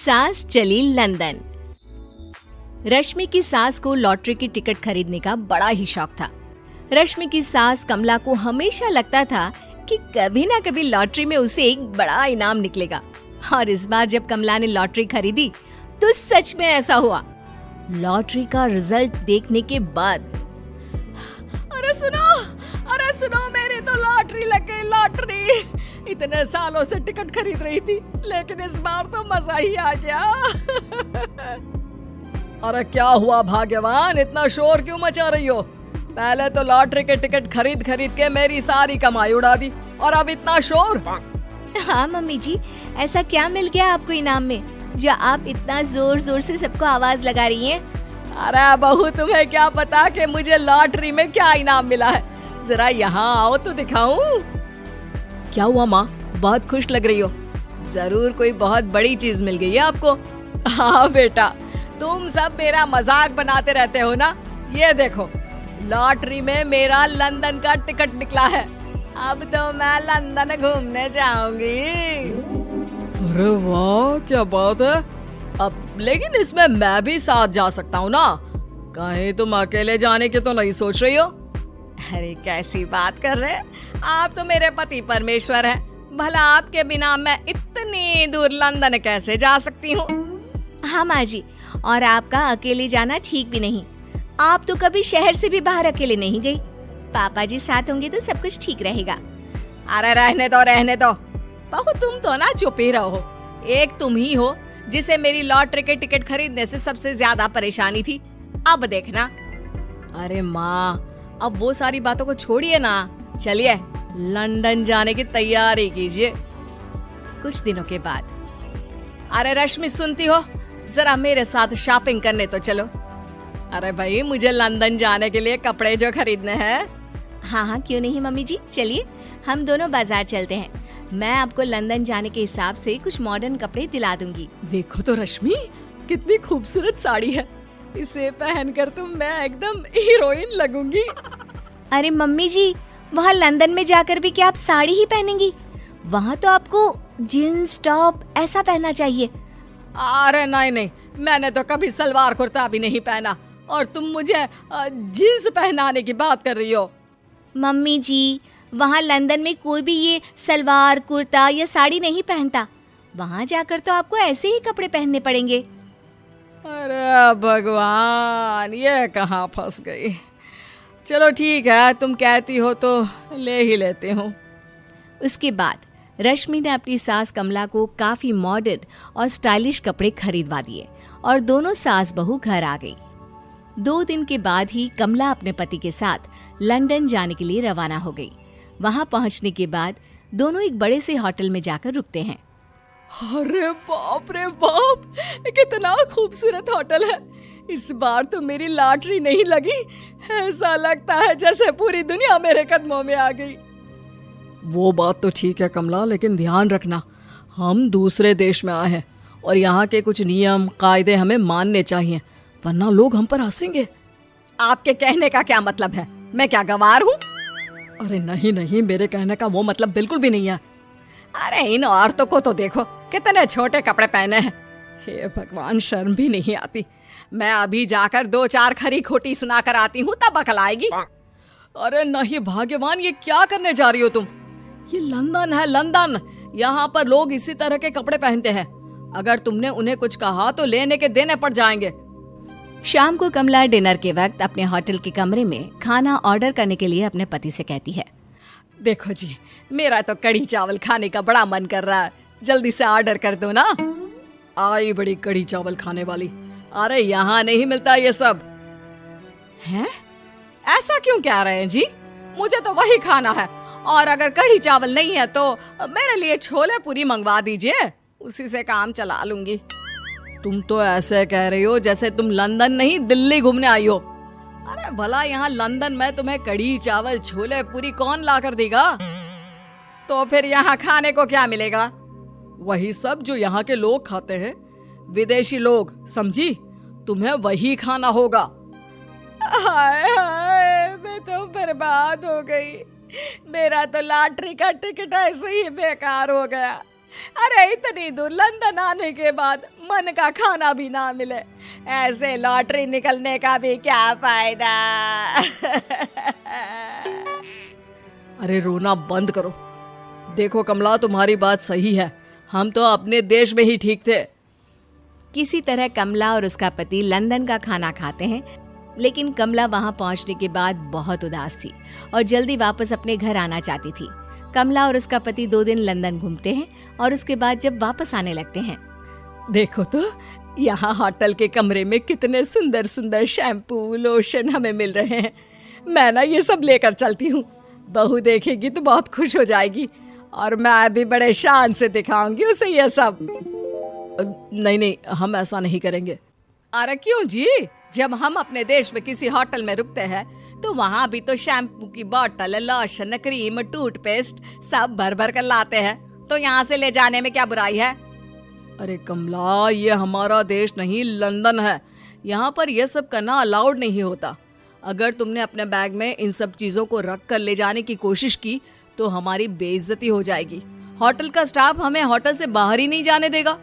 सास चली लंदन। रश्मि की सास को लॉटरी की टिकट खरीदने का बड़ा ही शौक था। रश्मि की सास कमला को हमेशा लगता था कि कभी ना कभी लॉटरी में उसे एक बड़ा इनाम निकलेगा, और इस बार जब कमला ने लॉटरी खरीदी तो सच में ऐसा हुआ। लॉटरी का रिजल्ट देखने के बाद अरे सुनो मेरी तो लॉटरी लग गई, लॉटरी। इतने सालों से टिकट खरीद रही थी, लेकिन इस बार तो मजा ही आ गया। अरे क्या हुआ भाग्यवान, इतना शोर क्यों मचा रही हो? पहले तो लॉटरी के टिकट खरीद खरीद के मेरी सारी कमाई उड़ा दी, और अब इतना शोर। हाँ मम्मी जी, ऐसा क्या मिल गया आपको इनाम में जो आप इतना जोर जोर से सबको आवाज लगा रही हैं? अरे बहू, तुम्हें क्या पता कि मुझे लॉटरी में क्या इनाम मिला है? जरा यहाँ आओ तो दिखाऊं। क्या हुआ माँ, बहुत खुश लग रही हो? जरूर कोई बहुत बड़ी चीज मिल गई है आपको। हाँ बेटा, तुम सब मेरा मजाक बनाते रहते हो ना। ये देखो, लॉटरी में मेरा लंदन का टिकट निकला है। अब तो मैं लंदन घूमने जाऊंगी। अरे वाह, क्या बात है। अब लेकिन इसमें मैं भी साथ जा सकता हूँ ना? कहीं तुम अकेले जाने की तो नहीं सोच रही हो? अरे कैसी बात कर रहे हैं आप, तो मेरे पति परमेश्वर हैं। भला आपके बिना मैं इतनी दूर लंदन कैसे जा सकती हूँ? हाँ माँ जी, और आपका अकेले जाना ठीक भी नहीं। आप तो कभी शहर से भी बाहर अकेले नहीं गई। पापा जी साथ होंगे तो सब कुछ ठीक रहेगा। अरे रहने दो बहू, तुम तो ना चुप ही रहो। एक तुम ही हो जिसे मेरी लॉटरी के टिकट खरीदने से सबसे ज्यादा परेशानी थी। अब देखना। अरे माँ, अब वो सारी बातों को छोड़िए ना, चलिए लंदन जाने की तैयारी कीजिए। कुछ दिनों के बाद, अरे रश्मि सुनती हो, जरा मेरे साथ शॉपिंग करने तो चलो। अरे भाई, मुझे लंदन जाने के लिए कपड़े जो खरीदने हैं। हाँ हाँ, क्यों नहीं मम्मी जी, चलिए हम दोनों बाजार चलते हैं। मैं आपको लंदन जाने के हिसाब से कुछ मॉडर्न कपड़े दिला दूंगी। देखो तो रश्मि, कितनी खूबसूरत साड़ी है। इसे पहनकर तो मैं एकदम हीरोइन लगूंगी। अरे मम्मी जी, वहाँ लंदन में जाकर भी क्या आप साड़ी ही पहनेंगी? वहाँ तो आपको जीन्स टॉप ऐसा पहनना चाहिए। अरे नहीं, मैंने तो कभी सलवार कुर्ता भी नहीं पहना, और तुम मुझे जीन्स पहनाने की बात कर रही हो। मम्मी जी, वहाँ लंदन में कोई भी ये सलवार कुर्ता या साड़ी नहीं पहनता। वहाँ जाकर तो आपको ऐसे ही कपड़े पहनने पड़ेंगे। अरे भगवान, ये कहाँ फंस गई। चलो ठीक है, तुम कहती हो तो ले ही लेती हूँ। उसके बाद रश्मि ने अपनी सास कमला को काफी मॉडर्न और स्टाइलिश कपड़े खरीदवा दिए, और दोनों सास बहू घर आ गई। 2 दिन के बाद ही कमला अपने पति के साथ लंदन जाने के लिए रवाना हो गई। वहां पहुंचने के बाद दोनों एक बड़े से होटल में जाकर रुकते हैं। अरे बाप रे बाप, कितना खूबसूरत होटल है। इस बार तो मेरी लॉटरी नहीं लगी। ऐसा लगता है जैसे पूरी दुनिया मेरे कदमों में आ गई। वो बात तो ठीक है कमला, लेकिन ध्यान रखना, हम दूसरे देश में आए हैं और यहाँ के कुछ नियम कायदे हमें मानने चाहिए, वरना लोग हम पर हंसेंगे। आपके कहने का क्या मतलब है? मैं क्या गंवार हूँ? अरे नहीं, मेरे कहने का वो मतलब बिल्कुल भी नहीं है। अरे इन औरतों को तो देखो, कितने छोटे कपड़े पहने हैं। हे भगवान, शर्म भी नहीं आती। मैं अभी जाकर 2-4 खरी खोटी सुना कर आती हूँ, तब अकल आएगी। अरे नहीं भाग्यवान, ये क्या करने जा रही हो तुम? ये लंदन है, लंदन। यहाँ पर लोग इसी तरह के कपड़े पहनते हैं। अगर तुमने उन्हें कुछ कहा तो लेने के देने पड़ जाएंगे। शाम को कमला डिनर के वक्त अपने होटल के कमरे में खाना ऑर्डर करने के लिए अपने पति से कहती है। देखो जी, मेरा तो कढ़ी चावल खाने का बड़ा मन कर रहा है, जल्दी से ऑर्डर कर दो ना। आई बड़ी कढ़ी चावल खाने वाली। अरे यहाँ नहीं मिलता ये सब। हैं? ऐसा क्यों कह रहे हैं जी? मुझे तो वही खाना है, और अगर कढ़ी चावल नहीं है तो मेरे लिए छोले पूरी मंगवा दीजिए, उसी से काम चला लूंगी। तुम तो ऐसे कह रही हो जैसे तुम लंदन नहीं दिल्ली घूमने आई हो। अरे भला यहाँ लंदन में तुम्हें कढ़ी चावल छोले पूरी कौन ला कर देगा? तो फिर यहाँ खाने को क्या मिलेगा? वही सब जो यहाँ के लोग खाते हैं, विदेशी लोग, समझी? तुम्हें वही खाना होगा। हाय हाय, मैं तो बर्बाद हो गई। मेरा तो लॉटरी का टिकट ऐसे ही बेकार हो गया। अरे इतनी दूर लंदन आने के बाद मन का खाना भी ना मिले, ऐसे लॉटरी निकलने का भी क्या फायदा। अरे रोना बंद करो। देखो कमला, तुम्हारी बात सही है, हम तो अपने देश में ही ठीक थे। किसी तरह कमला और उसका पति लंदन का खाना खाते हैं, लेकिन कमला वहां पहुंचने के बाद बहुत उदास थी और जल्दी वापस अपने घर आना चाहती थी। कमला और उसका पति 2 दिन लंदन घूमते हैं और उसके बाद जब वापस आने लगते हैं, देखो तो यहाँ होटल के कमरे में कितने सुंदर सुंदर शैम्पू लोशन हमें मिल रहे हैं। मैं ना ये सब लेकर चलती हूँ, बहू देखेगी तो बहुत खुश हो जाएगी और मैं भी बड़े शान से दिखाऊंगी उसे ये सब। नहीं नहीं, हम ऐसा नहीं करेंगे। अरे क्यों जी, जब हम अपने देश में किसी होटल में रुकते हैं तो वहाँ भी तो शैम्पू की बोतल, लोशन, क्रीम, टूथपेस्ट सब भर भर कर लाते हैं, तो यहाँ से ले जाने में क्या बुराई है। अरे कमला, ये हमारा देश नहीं लंदन है, यहाँ पर यह सब करना अलाउड नहीं होता। अगर तुमने अपने बैग में इन सब चीजों को रख कर ले जाने की कोशिश की तो हमारी बेइज्जती हो जाएगी। होटल का स्टाफ हमें होटल से बाहर ही नहीं जाने देगा।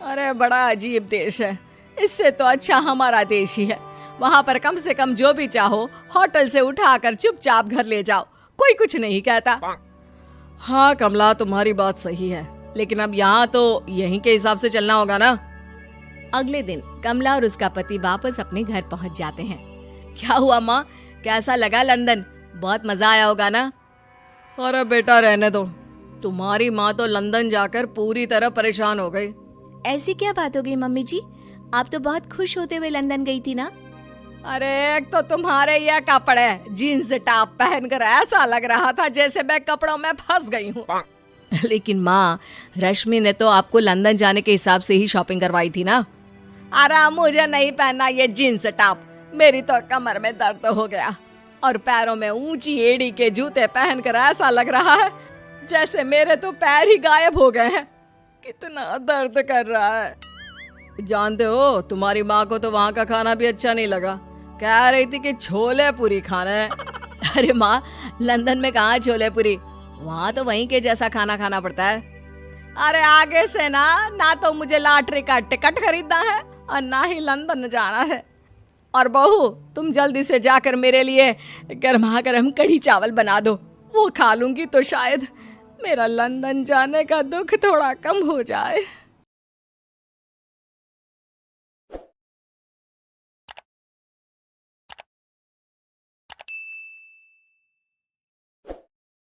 अरे बड़ा अजीब देश है, इससे तो अच्छा हमारा देश ही है। वहाँ पर कम से कम जो भी चाहो होटल से उठाकर चुपचाप घर ले जाओ, कोई कुछ नहीं कहता। हाँ कमला, तुम्हारी बात सही है, लेकिन अब यहाँ तो यहीं के हिसाब से चलना होगा ना। अगले दिन कमला और उसका पति वापस अपने घर पहुंच जाते हैं। क्या हुआ माँ, कैसा लगा लंदन? बहुत मजा आया होगा ना? अरे बेटा रहने दो, तुम्हारी माँ तो लंदन जाकर पूरी तरह परेशान हो गई। ऐसी क्या बात हो गई मम्मी जी? आप तो बहुत खुश होते हुए लंदन गई थी ना? अरे एक तो तुम्हारे ये कपड़े, जीन्स टॉप पहनकर ऐसा लग रहा था जैसे मैं कपड़ों में फंस गई हूँ। लेकिन माँ, रश्मि ने तो आपको लंदन जाने के हिसाब से ही शॉपिंग करवाई थी ना? अरे मुझे नहीं पहनना ये जीन्स टॉप, मेरी तो कमर में दर्द हो गया और पैरों में ऊंची एड़ी के जूते पहनकर ऐसा लग रहा है जैसे मेरे तो पैर ही गायब हो गए हैं। कितना दर्द कर रहा है। जानते हो, तुम्हारी माँ को तो वहाँ का खाना भी अच्छा नहीं लगा, कह रही थी कि छोले पूरी खाना है। अरे माँ, लंदन में कहाँ छोले पूरी, वहाँ तो वहीं के जैसा खाना खाना पड़ता है। अरे आगे से ना तो मुझे लॉटरी का टिकट खरीदना है और ना ही लंदन जाना है। और बहू, तुम जल्दी से जाकर मेरे लिए गर्मा गर्म कढ़ी चावल बना दो, वो खा लूंगी तो शायद मेरा लंदन जाने का दुख थोड़ा कम हो जाए।